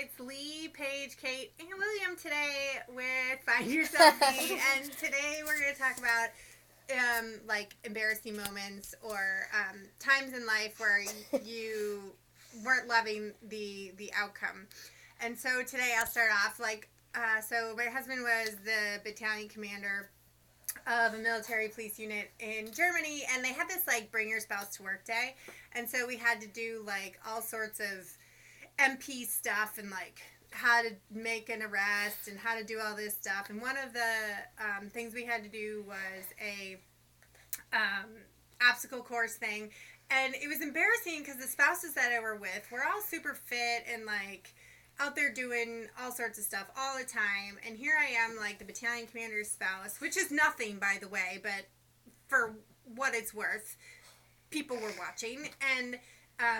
It's Leigh, Paige, Kate, and William today with Find Your Selfie. And today we're going to talk about like embarrassing moments or times in life where you weren't loving the outcome. And so today I'll start off so my husband was the battalion commander of a military police unit in Germany, and they had this like bring your spouse to work day, and so we had to do like all sorts of MP stuff and like how to make an arrest and how to do all this stuff. And one of the things we had to do was a obstacle course thing, and it was embarrassing because the spouses that I were with were all super fit and like out there doing all sorts of stuff all the time, and here I am like the battalion commander's spouse, which is nothing by the way, but for what it's worth, people were watching, and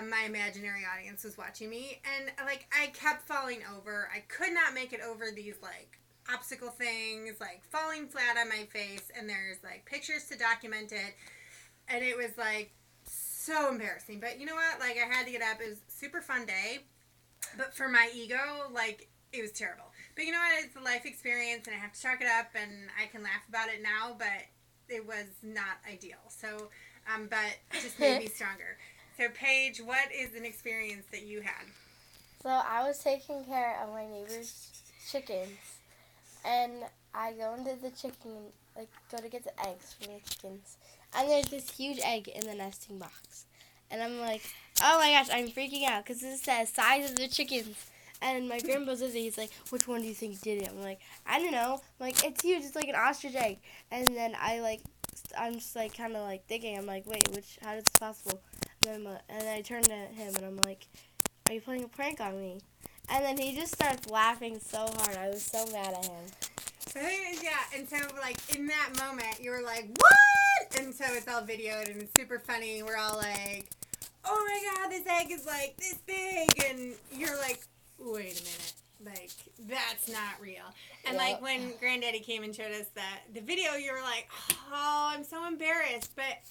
my imaginary audience was watching me, and like I kept falling over. I could not make it over these like obstacle things, like falling flat on my face, and there's like pictures to document it, and it was like so embarrassing. But you know what, like I had to get up. It was a super fun day, but for my ego, like it was terrible. But you know what, it's a life experience, and I have to chalk it up, and I can laugh about it now, but it was not ideal. So but it just made me stronger. So, Paige, what is an experience that you had? So, I was taking care of my neighbor's chickens, and I go into the go to get the eggs from the chickens, and there's this huge egg in the nesting box. And I'm like, oh my gosh, I'm freaking out, because it says size of the chickens. And my grandpa's with it, he's like, which one do you think did it? I'm like, I don't know. I'm like, it's huge, it's like an ostrich egg. And then I'm just like kind of like thinking, I'm like, wait, how is this possible? And then I turn to him and I'm like, are you playing a prank on me? And then he just starts laughing so hard. I was so mad at him. Yeah, and so like in that moment you were like, what? And so it's all videoed and it's super funny. We're all like, oh my god, this egg is like this big, and you're like, wait a minute, like that's not real. And like when Granddaddy came and showed us the video, you were like, oh, I'm so embarrassed, but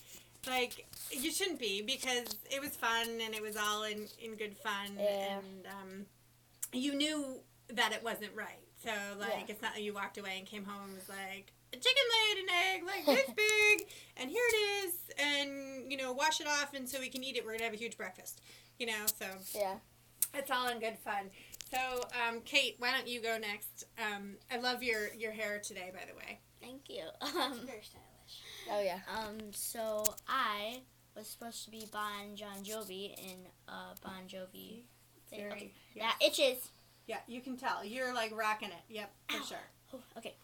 like you shouldn't be, because it was fun and it was all in good fun. Yeah. And you knew that it wasn't right. So like it's not that you walked away and came home and was like, a chicken laid an egg like this big, and here it is, and you know, wash it off, and so we can eat it. We're gonna have a huge breakfast, you know. So yeah, it's all in good fun. So Kate, why don't you go next? I love your hair today, by the way. Thank you. Very stylish. Oh yeah. So I was supposed to be Bon Jovi in Bon Jovi. That itches. Yeah, you can tell. You're like rocking it. Yep, for sure. Oh, okay.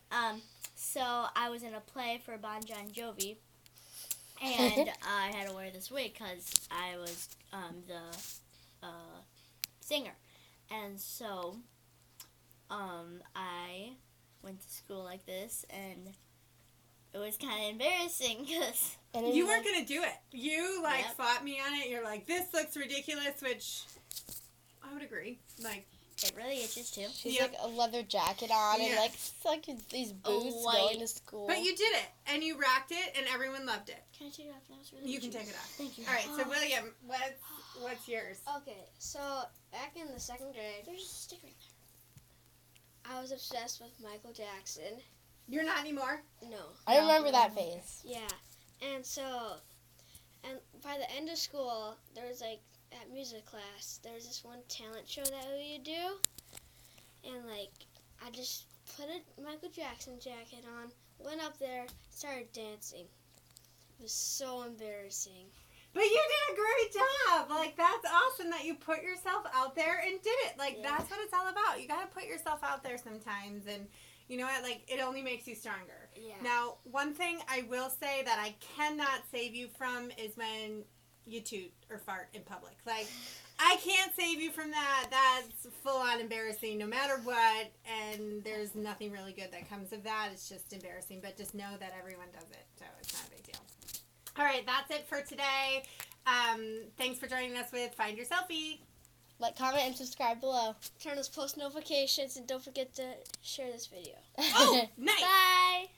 So I was in a play for Bon Jovi, and I had to wear this wig because I was the singer, and so I went to school like this, and it was kind of embarrassing because you weren't gonna do it. You fought me on it. You're like, this looks ridiculous, which I would agree. Like. It really itches too. She's like a leather jacket on and like these boots going to school. But you did it, and you rocked it, and everyone loved it. Can I take it off? That was really You can take it off. Thank you. All right, so William, what's yours? Okay, so back in the second grade, There's a sticker in there. I was obsessed with Michael Jackson. You're not anymore? No. I remember that phase. Yeah, and by the end of school, there was like, at music class, there was this one talent show that we would do, and like I just put a Michael Jackson jacket on, went up there, started dancing. It was so embarrassing. But you did a great job. Like, that's awesome that you put yourself out there and did it. Like, that's what it's all about. You got to put yourself out there sometimes, and you know what? Like, it only makes you stronger. Yeah. Now, one thing I will say that I cannot save you from is when you toot or fart in public. Like, I can't save you from that. That's full-on embarrassing no matter what, and there's nothing really good that comes of that. It's just embarrassing, but just know that everyone does it, so it's not a big deal. All right, that's it for today. Thanks for joining us with Find Your Selfie. Like, comment, and subscribe below. Turn on those post notifications, and don't forget to share this video. Oh, nice. Bye.